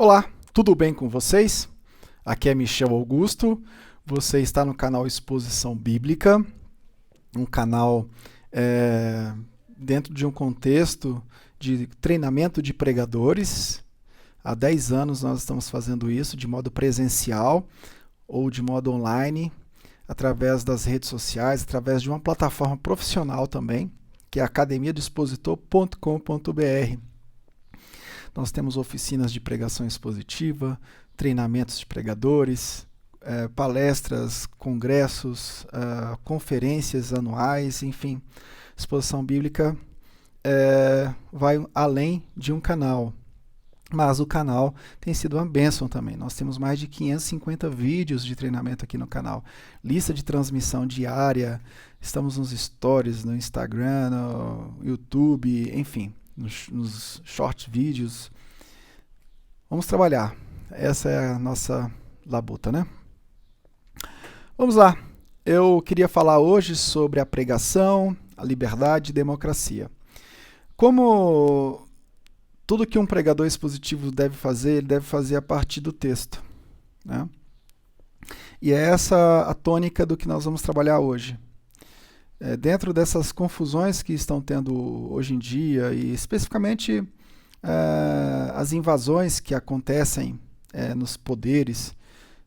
Olá, tudo bem com vocês? Aqui é Michel Augusto, você está no canal Exposição Bíblica, um canal dentro de um contexto de treinamento de pregadores. Há 10 anos nós estamos fazendo isso de modo presencial ou de modo online, através das redes sociais, através de uma plataforma profissional também, que é academiadoexpositor.com.br. Nós temos oficinas de pregação expositiva, treinamentos de pregadores, palestras, congressos, conferências anuais, enfim. Exposição Bíblica vai além de um canal, mas o canal tem sido uma bênção também. Nós temos mais de 550 vídeos de treinamento aqui no canal, lista de transmissão diária, estamos nos stories, no Instagram, no YouTube, enfim. Nos short vídeos. Vamos trabalhar. Essa é a nossa labuta, né? Vamos lá. Eu queria falar hoje sobre a pregação, a liberdade e democracia. Como tudo que um pregador expositivo deve fazer, ele deve fazer a partir do texto, né? E é essa a tônica do que nós vamos trabalhar hoje. Dentro dessas confusões que estão tendo hoje em dia, e especificamente as invasões que acontecem nos poderes,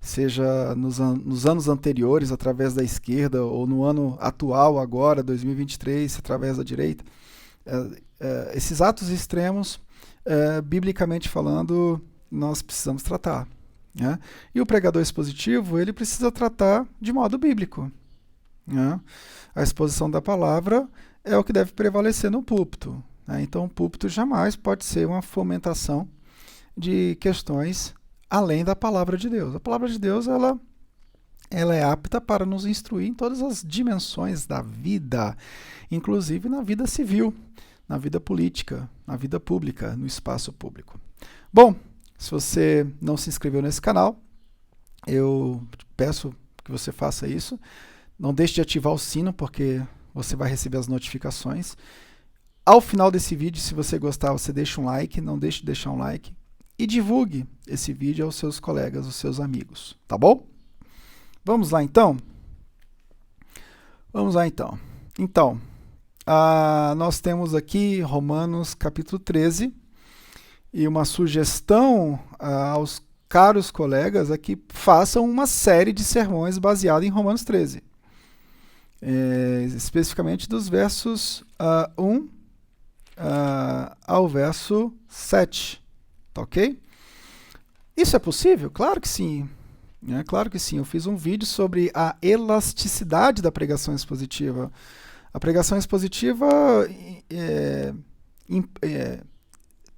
seja nos anos anteriores, através da esquerda, ou no ano atual, agora, 2023, através da direita, esses atos extremos, biblicamente falando, nós precisamos tratar, né? E o pregador expositivo, ele precisa tratar de modo bíblico, né? A exposição da palavra é o que deve prevalecer no púlpito, né? Então, o púlpito jamais pode ser uma fomentação de questões além da palavra de Deus. A palavra de Deus ela é apta para nos instruir em todas as dimensões da vida, inclusive na vida civil, na vida política, na vida pública, no espaço público. Bom, se você não se inscreveu nesse canal, eu peço que você faça isso. Não deixe de ativar o sino, porque você vai receber as notificações. Ao final desse vídeo, se você gostar, você deixa um like, não deixe de deixar um like. E divulgue esse vídeo aos seus colegas, aos seus amigos, tá bom? Vamos lá então? Vamos lá então. Então, nós temos aqui Romanos capítulo 13, e uma sugestão aos caros colegas é que façam uma série de sermões baseada em Romanos 13. Especificamente dos versos 1 ao verso 7, tá ok? Isso é possível? Claro que sim, né? Claro que sim. Eu fiz um vídeo sobre a elasticidade da pregação expositiva. A pregação expositiva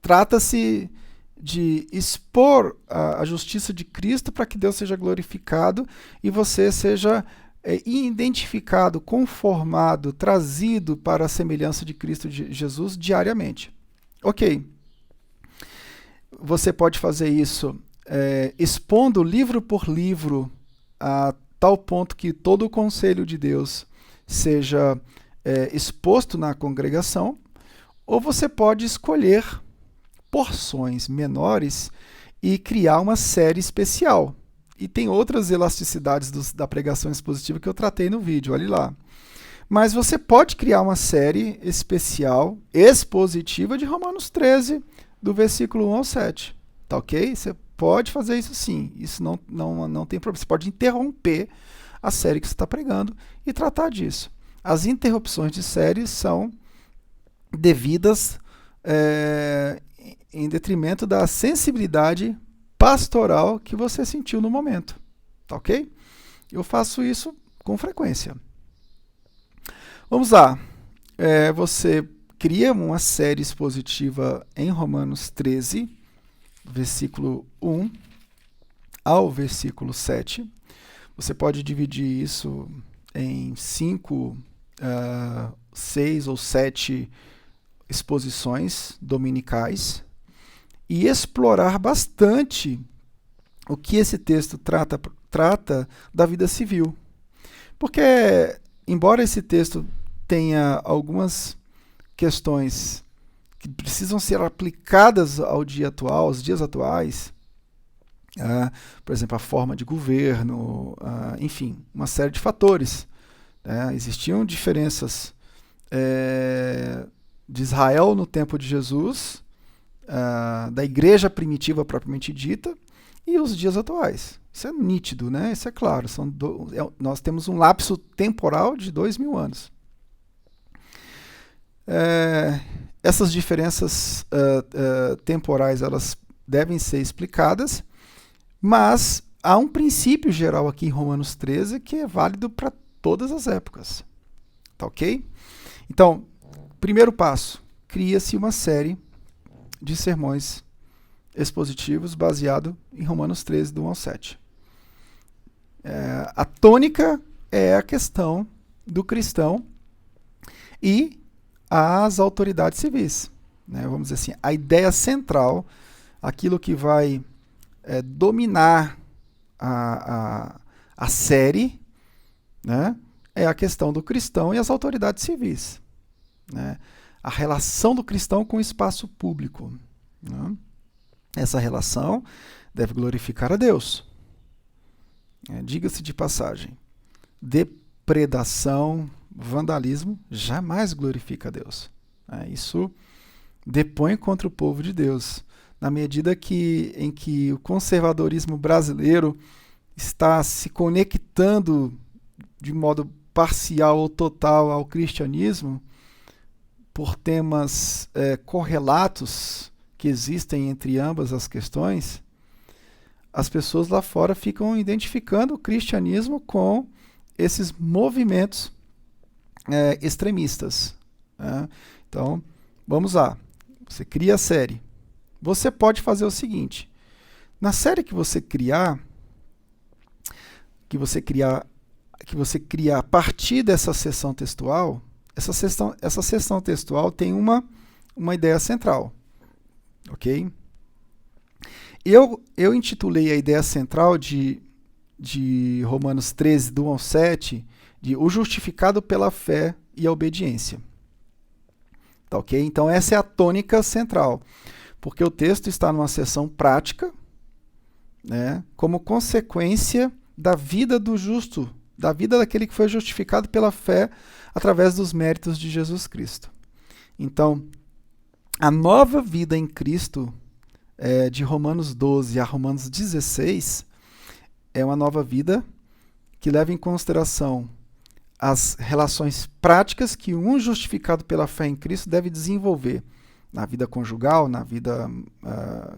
trata-se de expor a justiça de Cristo para que Deus seja glorificado e você seja identificado, conformado, trazido para a semelhança de Cristo de Jesus diariamente. Ok. Você pode fazer isso expondo livro por livro a tal ponto que todo o conselho de Deus seja exposto na congregação, ou você pode escolher porções menores e criar uma série especial. E tem outras elasticidades da pregação expositiva que eu tratei no vídeo, olhe lá. Mas você pode criar uma série especial, expositiva, de Romanos 13, do versículo 1 ao 7. Tá ok? Você pode fazer isso sim. Isso não tem problema. Você pode interromper a série que você está pregando e tratar disso. As interrupções de série são devidas em detrimento da sensibilidade pastoral que você sentiu no momento, tá ok? Eu faço isso com frequência. Vamos lá. Você cria uma série expositiva em Romanos 13, versículo 1 ao versículo 7. Você pode dividir isso em 5, 6 ou 7 exposições dominicais e explorar bastante o que esse texto trata da vida civil. Porque, embora esse texto tenha algumas questões que precisam ser aplicadas ao dia atual, aos dias atuais, Por exemplo, a forma de governo, enfim, uma série de fatores. Existiam diferenças de Israel no tempo de Jesus, da igreja primitiva propriamente dita, e os dias atuais. Isso é nítido, né? Isso é claro. Nós temos um lapso temporal de 2000 anos. Essas diferenças temporais elas devem ser explicadas, mas há um princípio geral aqui em Romanos 13 que é válido para todas as épocas. Tá ok? Então, primeiro passo, cria-se uma série de sermões expositivos baseado em Romanos 13, do 1 ao 7. A tônica é a questão do cristão e as autoridades civis. Vamos dizer assim, a ideia central, aquilo que vai dominar a série, é a questão do cristão e as autoridades civis. A relação do cristão com o espaço público. Essa relação deve glorificar a Deus. Diga-se de passagem, depredação, vandalismo jamais glorifica a Deus. Isso depõe contra o povo de Deus. Na medida em que o conservadorismo brasileiro está se conectando de modo parcial ou total ao cristianismo, por temas correlatos que existem entre ambas as questões, as pessoas lá fora ficam identificando o cristianismo com esses movimentos extremistas. Então, vamos lá. Você cria a série. Você pode fazer o seguinte: na série que você criar a partir dessa seção textual, essa seção textual tem uma ideia central, ok? Eu intitulei a ideia central de Romanos 13, do 1 ao 7, de o justificado pela fé e a obediência. Tá, ok? Então essa é a tônica central, porque o texto está numa seção prática, como consequência da vida do justo, da vida daquele que foi justificado pela fé através dos méritos de Jesus Cristo. Então, a nova vida em Cristo, de Romanos 12 a Romanos 16, é uma nova vida que leva em consideração as relações práticas que um justificado pela fé em Cristo deve desenvolver na vida conjugal, na vida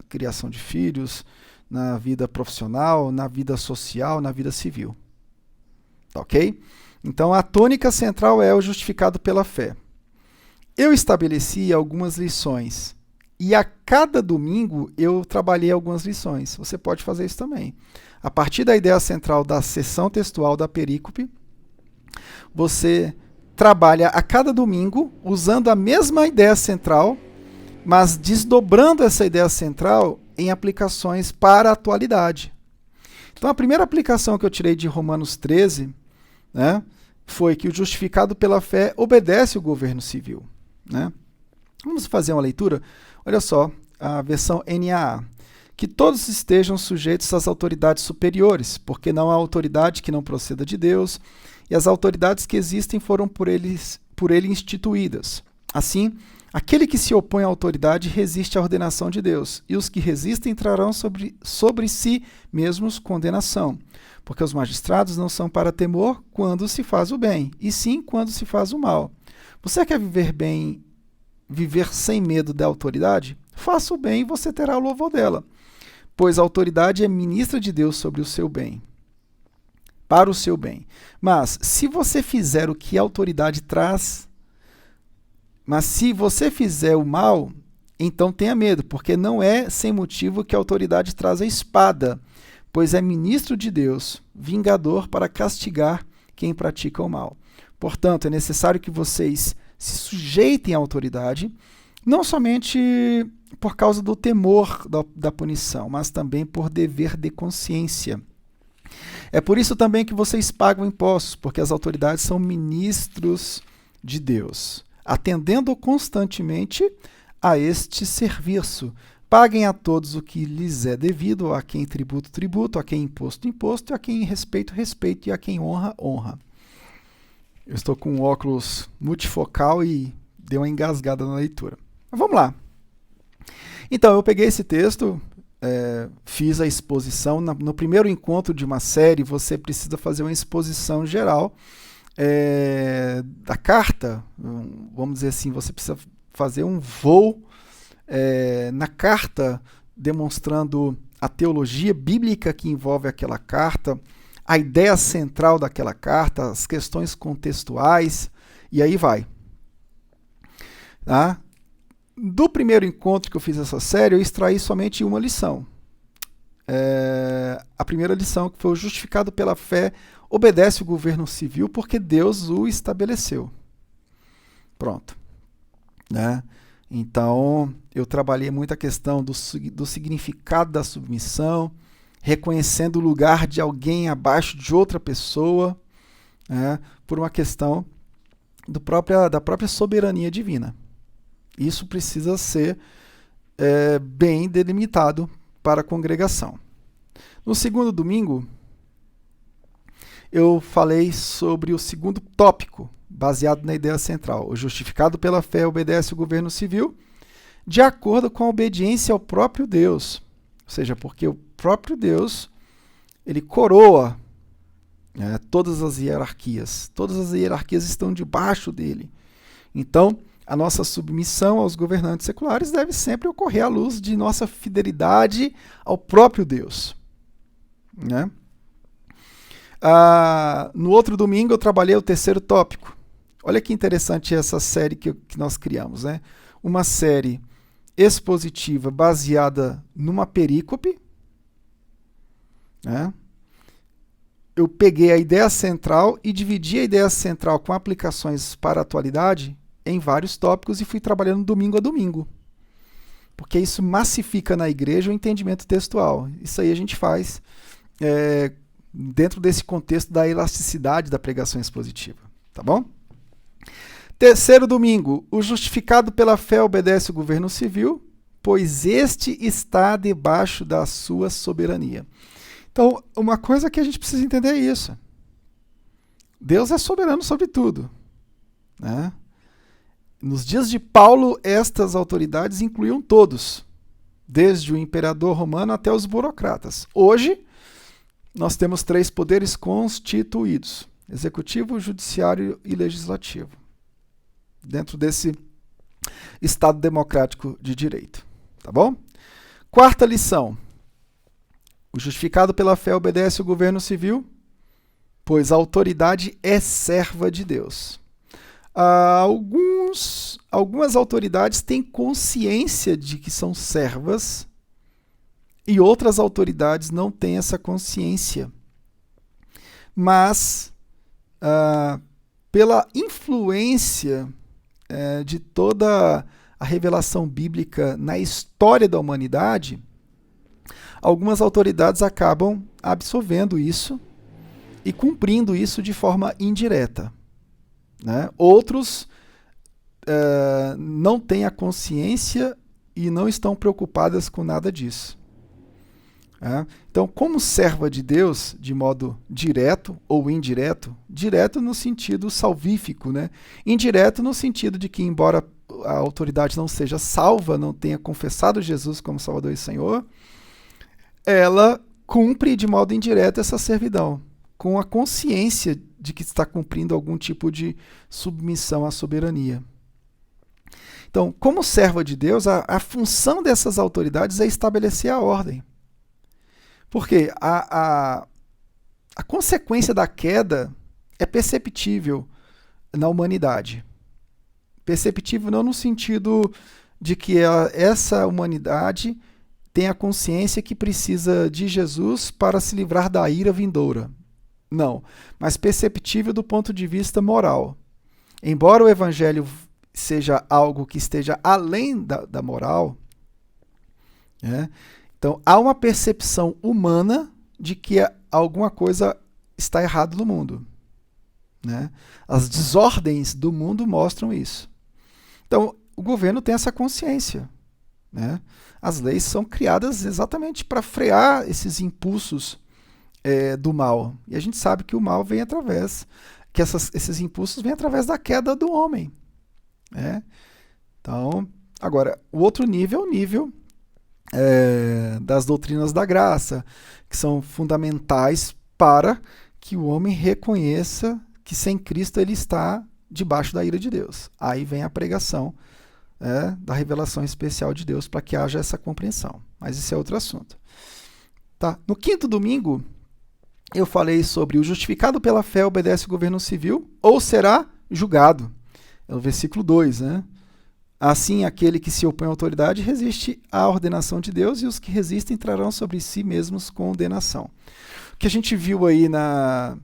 criação de filhos, na vida profissional, na vida social, na vida civil. Tá, ok? Então a tônica central é o justificado pela fé. Eu estabeleci algumas lições e a cada domingo eu trabalhei algumas lições. Você pode fazer isso também. A partir da ideia central da seção textual da perícope, você trabalha a cada domingo usando a mesma ideia central, mas desdobrando essa ideia central em aplicações para a atualidade. Então a primeira aplicação que eu tirei de Romanos 13, foi que o justificado pela fé obedece o governo civil. Vamos fazer uma leitura? Olha só, a versão NAA. Que todos estejam sujeitos às autoridades superiores, porque não há autoridade que não proceda de Deus, e as autoridades que existem foram por ele instituídas. Assim, aquele que se opõe à autoridade resiste à ordenação de Deus, e os que resistem trarão sobre si mesmos condenação, porque os magistrados não são para temor quando se faz o bem, e sim quando se faz o mal. Você quer viver bem, viver sem medo da autoridade? Faça o bem e você terá o louvor dela, pois a autoridade é ministra de Deus sobre o seu bem, para o seu bem. Mas se você fizer o que a autoridade traz, mas se você fizer o mal, então tenha medo, porque não é sem motivo que a autoridade traz a espada, pois é ministro de Deus, vingador para castigar quem pratica o mal. Portanto, é necessário que vocês se sujeitem à autoridade, não somente por causa do temor da punição, mas também por dever de consciência. É por isso também que vocês pagam impostos, porque as autoridades são ministros de Deus, atendendo constantemente a este serviço, Paguem a todos o que lhes é devido, a quem tributo, tributo, a quem imposto, imposto, e a quem respeito, respeito, e a quem honra, honra. Eu estou com um óculos multifocal e dei uma engasgada na leitura. Mas vamos lá. Então, eu peguei esse texto, fiz a exposição. No primeiro encontro de uma série, você precisa fazer uma exposição geral da carta. Vamos dizer assim, você precisa fazer um voo na carta, demonstrando a teologia bíblica que envolve aquela carta, a ideia central daquela carta, as questões contextuais, e aí vai. Tá? Do primeiro encontro que eu fiz essa série, eu extraí somente uma lição. A primeira lição, que foi: o justificado pela fé obedece o governo civil porque Deus o estabeleceu. Pronto. Né? Então, eu trabalhei muito a questão do significado da submissão, reconhecendo o lugar de alguém abaixo de outra pessoa, por uma questão da própria soberania divina. Isso precisa ser bem delimitado para a congregação. No segundo domingo, eu falei sobre o segundo tópico, baseado na ideia central. O justificado pela fé obedece o governo civil de acordo com a obediência ao próprio Deus. Ou seja, porque o próprio Deus, ele coroa todas as hierarquias. Todas as hierarquias estão debaixo dele. Então, a nossa submissão aos governantes seculares deve sempre ocorrer à luz de nossa fidelidade ao próprio Deus. Né? No outro domingo eu trabalhei o terceiro tópico. Olha que interessante essa série que nós criamos. Né? Uma série expositiva baseada numa perícope. Né? Eu peguei a ideia central e dividi a ideia central com aplicações para a atualidade em vários tópicos e fui trabalhando domingo a domingo. Porque isso massifica na igreja o entendimento textual. Isso aí a gente faz dentro desse contexto da elasticidade da pregação expositiva. Tá bom? Terceiro domingo, o justificado pela fé obedece o governo civil, pois este está debaixo da sua soberania. Então, uma coisa que a gente precisa entender é isso. Deus é soberano sobre tudo. Né? Nos dias de Paulo, estas autoridades incluíam todos, desde o imperador romano até os burocratas. Hoje, nós temos 3 poderes constituídos: executivo, judiciário e legislativo, dentro desse Estado democrático de direito. Tá bom? Quarta lição. O justificado pela fé obedece o governo civil, pois a autoridade é serva de Deus. Algumas autoridades têm consciência de que são servas e outras autoridades não têm essa consciência. Mas, pela influência de toda a revelação bíblica na história da humanidade, algumas autoridades acabam absorvendo isso e cumprindo isso de forma indireta. Né? Outros não têm a consciência e não estão preocupadas com nada disso. Então, como serva de Deus, de modo direto ou indireto, direto no sentido salvífico, né? Indireto no sentido de que, embora a autoridade não seja salva, não tenha confessado Jesus como Salvador e Senhor, ela cumpre de modo indireto essa servidão, com a consciência de que está cumprindo algum tipo de submissão à soberania. Então, como serva de Deus, a função dessas autoridades é estabelecer a ordem. Porque a consequência da queda é perceptível na humanidade. Perceptível não no sentido de que essa humanidade tem a consciência que precisa de Jesus para se livrar da ira vindoura. Não, mas perceptível do ponto de vista moral. Embora o evangelho seja algo que esteja além da moral, então há uma percepção humana de que alguma coisa está errada no mundo. Né? As desordens do mundo mostram isso. Então, o governo tem essa consciência. né? As leis são criadas exatamente para frear esses impulsos do mal. E a gente sabe que o mal vem que esses impulsos vêm através da queda do homem, né? Então, agora, o outro nível é o nível das doutrinas da graça, que são fundamentais para que o homem reconheça que sem Cristo ele está debaixo da ira de Deus. Aí vem a pregação da revelação especial de Deus para que haja essa compreensão. Mas isso é outro assunto. Tá? No quinto domingo, eu falei sobre o justificado pela fé obedece o governo civil ou será julgado. É o versículo 2, né? Assim, aquele que se opõe à autoridade resiste à ordenação de Deus, e os que resistem trarão sobre si mesmos condenação. O que a gente viu aí nas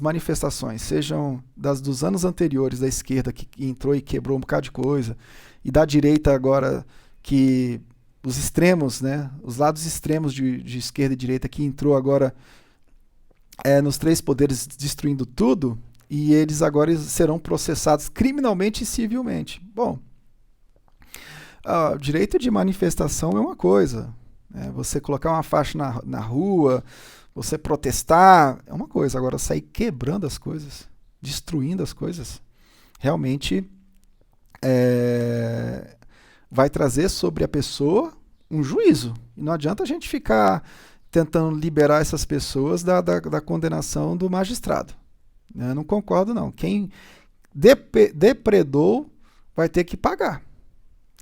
manifestações, sejam dos anos anteriores da esquerda, que entrou e quebrou um bocado de coisa, e da direita agora, que os extremos, né, os lados extremos de esquerda e direita, que entrou agora nos três poderes destruindo tudo, e eles agora serão processados criminalmente e civilmente. Bom, o direito de manifestação é uma coisa, você colocar uma faixa na rua, você protestar, é uma coisa. Agora, sair quebrando as coisas, destruindo as coisas, realmente vai trazer sobre a pessoa um juízo. E não adianta a gente ficar tentando liberar essas pessoas da condenação do magistrado. Eu não concordo, não. Quem depredou vai ter que pagar.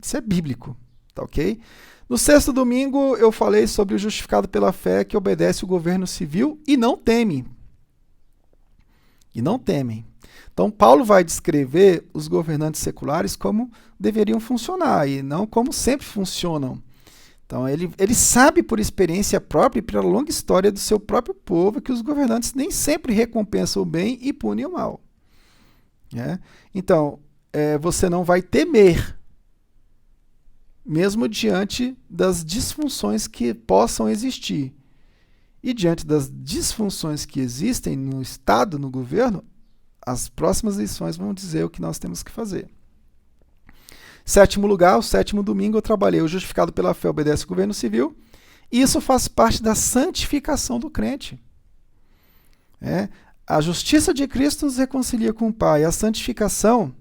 Isso é bíblico, tá ok? No sexto domingo eu falei sobre o justificado pela fé que obedece o governo civil e não teme. E não temem. Então Paulo vai descrever os governantes seculares como deveriam funcionar e não como sempre funcionam. Então ele sabe por experiência própria e pela longa história do seu próprio povo que os governantes nem sempre recompensam o bem e punem o mal. Então, você não vai temer, mesmo diante das disfunções que possam existir. E diante das disfunções que existem no Estado, no governo, as próximas lições vão dizer o que nós temos que fazer. Sétimo lugar, o sétimo domingo, eu trabalhei o justificado pela fé obedece ao governo civil. E isso faz parte da santificação do crente. A justiça de Cristo nos reconcilia com o Pai. A santificação,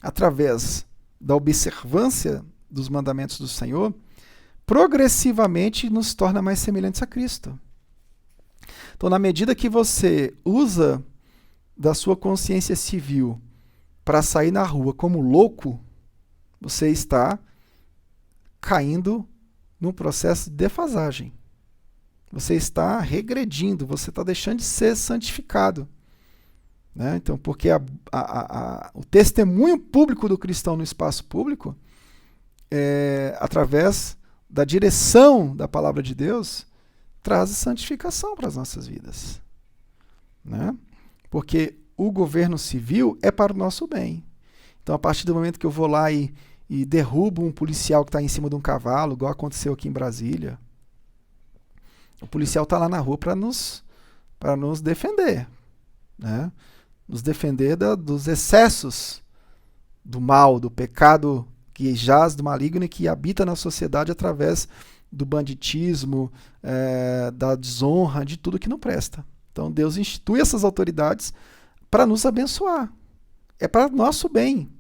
através da observância dos mandamentos do Senhor, progressivamente nos torna mais semelhantes a Cristo. Então, na medida que você usa da sua consciência civil para sair na rua como louco, você está caindo num processo de defasagem. Você está regredindo, você está deixando de ser santificado. Então, porque o testemunho público do cristão no espaço público, através da direção da palavra de Deus, traz santificação para as nossas vidas. Porque o governo civil é para o nosso bem. Então, a partir do momento que eu vou lá e derrubo um policial que está em cima de um cavalo, igual aconteceu aqui em Brasília, o policial está lá na rua para nos defender, nos defender dos excessos do mal, do pecado que jaz do maligno e que habita na sociedade através do banditismo, da desonra, de tudo que não presta. Então, Deus institui essas autoridades para nos abençoar. É para o nosso bem.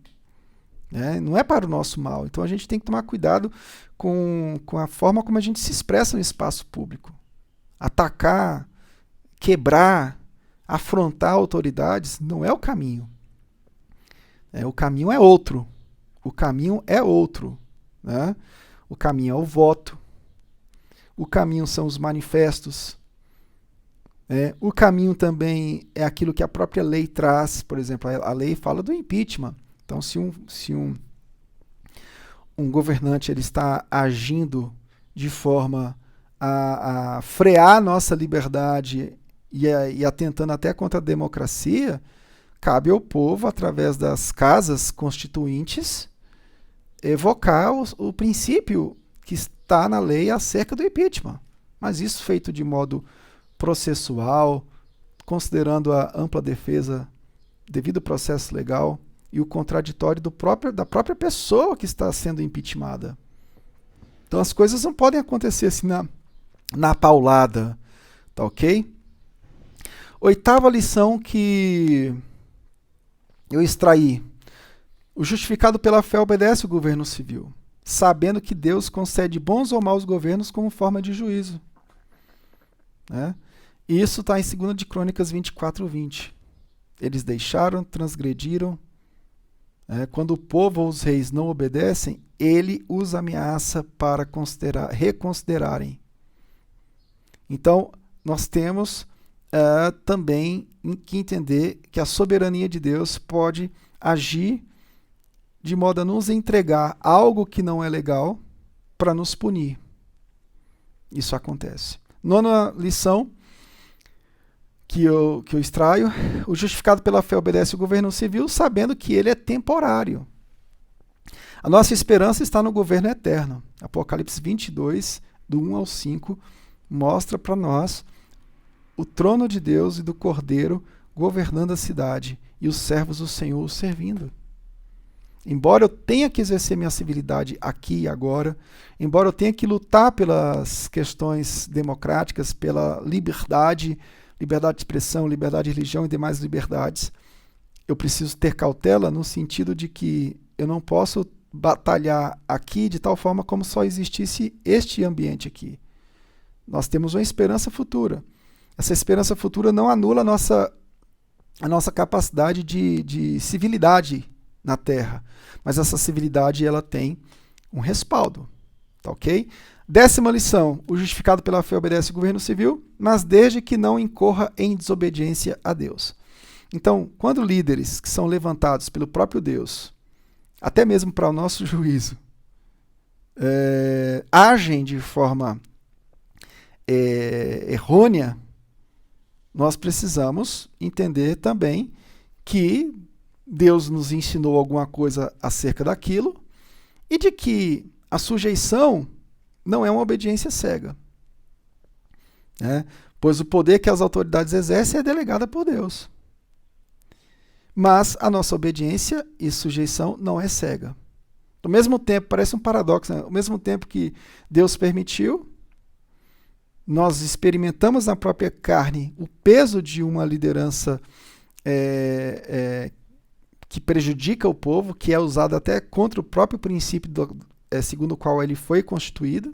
Não é para o nosso mal. Então a gente tem que tomar cuidado com a forma como a gente se expressa no espaço público. Atacar, quebrar, afrontar autoridades não é o caminho. O caminho é outro. O caminho é outro. O caminho é o voto. O caminho são os manifestos. O caminho também é aquilo que a própria lei traz. Por exemplo, a lei fala do impeachment. Então, se um governante ele está agindo de forma a frear a nossa liberdade e atentando até contra a democracia, cabe ao povo, através das casas constituintes, evocar o princípio que está na lei acerca do impeachment. Mas isso feito de modo processual, considerando a ampla defesa devido ao processo legal, e o contraditório da própria pessoa que está sendo impeachmentada. Então as coisas não podem acontecer assim na paulada, tá ok? Oitava lição que eu extraí. O justificado pela fé obedece o governo civil, sabendo que Deus concede bons ou maus governos como forma de juízo. Né? E isso está em 2 de Crônicas 24:20. Eles deixaram, transgrediram. Quando o povo ou os reis não obedecem, ele os ameaça para reconsiderarem. Então, nós temos também que entender que a soberania de Deus pode agir de modo a nos entregar algo que não é legal para nos punir. Isso acontece. Nona lição que eu extraio: o justificado pela fé obedece o governo civil, sabendo que ele é temporário. A nossa esperança está no governo eterno. Apocalipse 22, do 1 ao 5, mostra para nós o trono de Deus e do Cordeiro governando a cidade e os servos do Senhor o servindo. Embora eu tenha que exercer minha civilidade aqui e agora, embora eu tenha que lutar pelas questões democráticas, pela liberdade de expressão, liberdade de religião e demais liberdades, eu preciso ter cautela no sentido de que eu não posso batalhar aqui de tal forma como só existisse este ambiente aqui. Nós temos uma esperança futura. Essa esperança futura não anula a nossa capacidade de civilidade na Terra, mas essa civilidade ela tem um respaldo, tá ok? 10ª lição: o justificado pela fé obedece o governo civil, mas desde que não incorra em desobediência a Deus. Então, quando líderes que são levantados pelo próprio Deus, até mesmo para o nosso juízo, agem de forma errônea, nós precisamos entender também que Deus nos ensinou alguma coisa acerca daquilo e de que a sujeição não é uma obediência cega. Pois o poder que as autoridades exercem é delegado por Deus. Mas a nossa obediência e sujeição não é cega. Ao mesmo tempo, parece um paradoxo, né? Ao mesmo tempo que Deus permitiu, nós experimentamos na própria carne o peso de uma liderança que prejudica o povo, que é usado até contra o próprio princípio segundo o qual ele foi constituído.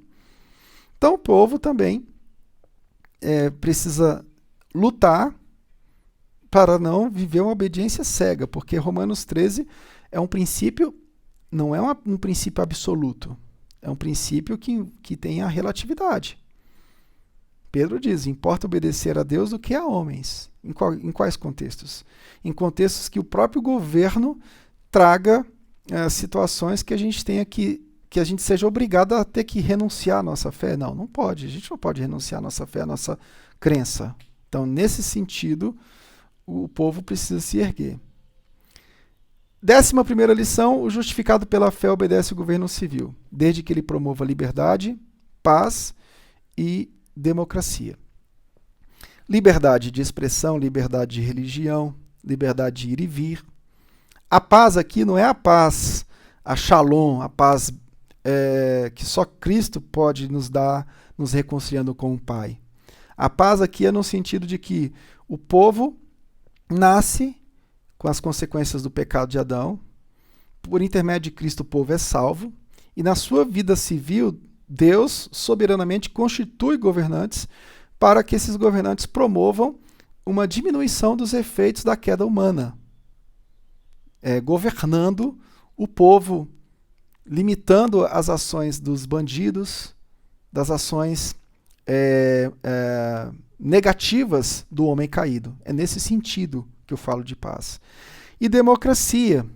Então o povo também precisa lutar para não viver uma obediência cega, porque Romanos 13 é um princípio, não é um princípio absoluto, é um princípio que tem a relatividade. Pedro diz: importa obedecer a Deus do que a homens. Em quais contextos? Em contextos que o próprio governo traga situações que a gente tenha que a gente seja obrigado a ter que renunciar à nossa fé. Não pode. A gente não pode renunciar à nossa fé, à nossa crença. Então, nesse sentido, o povo precisa se erguer. 11ª lição: o justificado pela fé obedece o governo civil, desde que ele promova liberdade, paz e democracia. Liberdade de expressão, liberdade de religião, liberdade de ir e vir. A paz aqui não é a paz, a shalom, a paz que só Cristo pode nos dar, nos reconciliando com o Pai. A paz aqui é no sentido de que o povo nasce com as consequências do pecado de Adão, por intermédio de Cristo o povo é salvo, e na sua vida civil, Deus soberanamente constitui governantes para que esses governantes promovam uma diminuição dos efeitos da queda humana, governando o povo, limitando as ações dos bandidos, das ações negativas do homem caído. É nesse sentido que eu falo de paz. E democracia.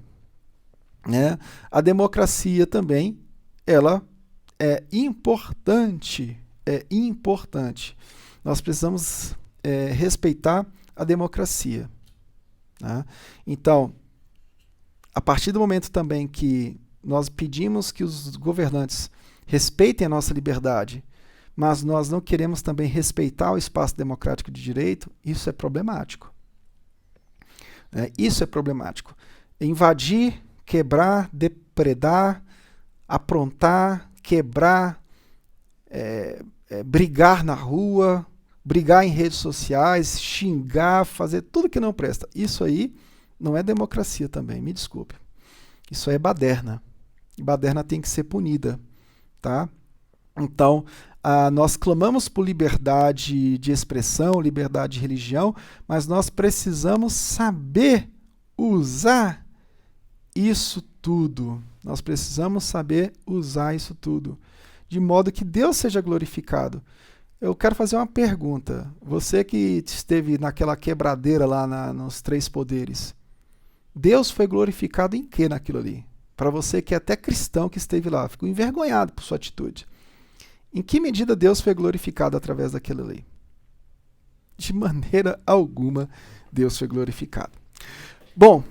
A democracia também, ela é importante. Nós precisamos respeitar a democracia. Então, a partir do momento também que nós pedimos que os governantes respeitem a nossa liberdade, mas nós não queremos também respeitar o espaço democrático de direito, isso é problemático. Isso é problemático. invadir, quebrar, depredar, aprontar, quebrar, brigar na rua, brigar em redes sociais, xingar, fazer tudo que não presta. Isso aí não é democracia também, me desculpe. Isso aí é baderna. E baderna tem que ser punida, tá? Então, nós clamamos por liberdade de expressão, liberdade de religião, mas nós precisamos saber usar isso tudo. Nós precisamos saber usar isso tudo, de modo que Deus seja glorificado. Eu quero fazer uma pergunta. Você que esteve naquela quebradeira lá nos Três Poderes, Deus foi glorificado em que naquilo ali? Para você que é até cristão que esteve lá, ficou envergonhado por sua atitude. Em que medida Deus foi glorificado através daquilo ali? De maneira alguma Deus foi glorificado. Bom,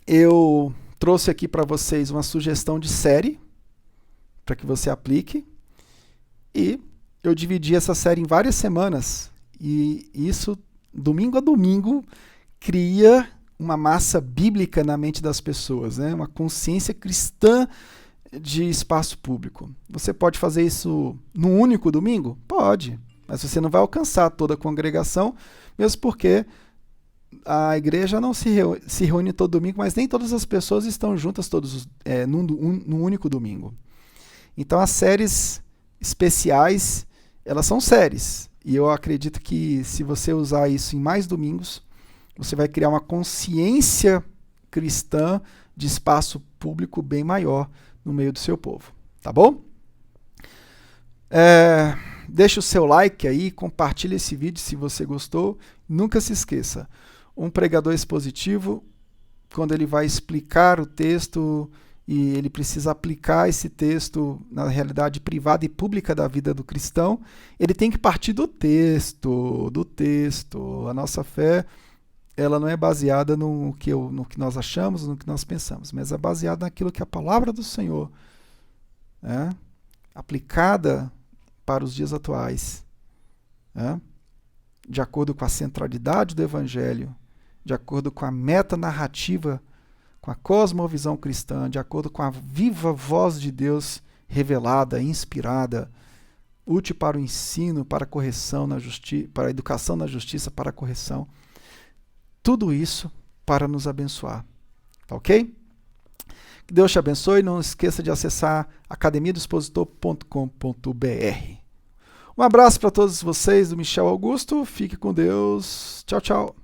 eu trouxe aqui para vocês uma sugestão de série para que você aplique e eu dividi essa série em várias semanas e isso, domingo a domingo, cria uma massa bíblica na mente das pessoas, né? Uma consciência cristã de espaço público. Você pode fazer isso num único domingo? Pode, mas você não vai alcançar toda a congregação, mesmo porque a igreja não se reúne todo domingo, mas nem todas as pessoas estão juntas num único domingo. Então as séries especiais, elas são séries, e eu acredito que se você usar isso em mais domingos, você vai criar uma consciência cristã de espaço público bem maior no meio do seu povo, tá bom? Deixa o seu like aí, compartilha esse vídeo se você gostou. Nunca se esqueça, um pregador expositivo, quando ele vai explicar o texto e ele precisa aplicar esse texto na realidade privada e pública da vida do cristão, ele tem que partir do texto. A nossa fé, ela não é baseada no que nós achamos, no que nós pensamos, mas é baseada naquilo que a palavra do Senhor, aplicada para os dias atuais, de acordo com a centralidade do Evangelho, de acordo com a metanarrativa, com a cosmovisão cristã, de acordo com a viva voz de Deus revelada, inspirada, útil para o ensino, para a correção, para a educação na justiça, para a correção. Tudo isso para nos abençoar. Tá ok? Que Deus te abençoe. Não esqueça de acessar academiadoexpositor.com.br. Um abraço para todos vocês do Michel Augusto. Fique com Deus. Tchau, tchau.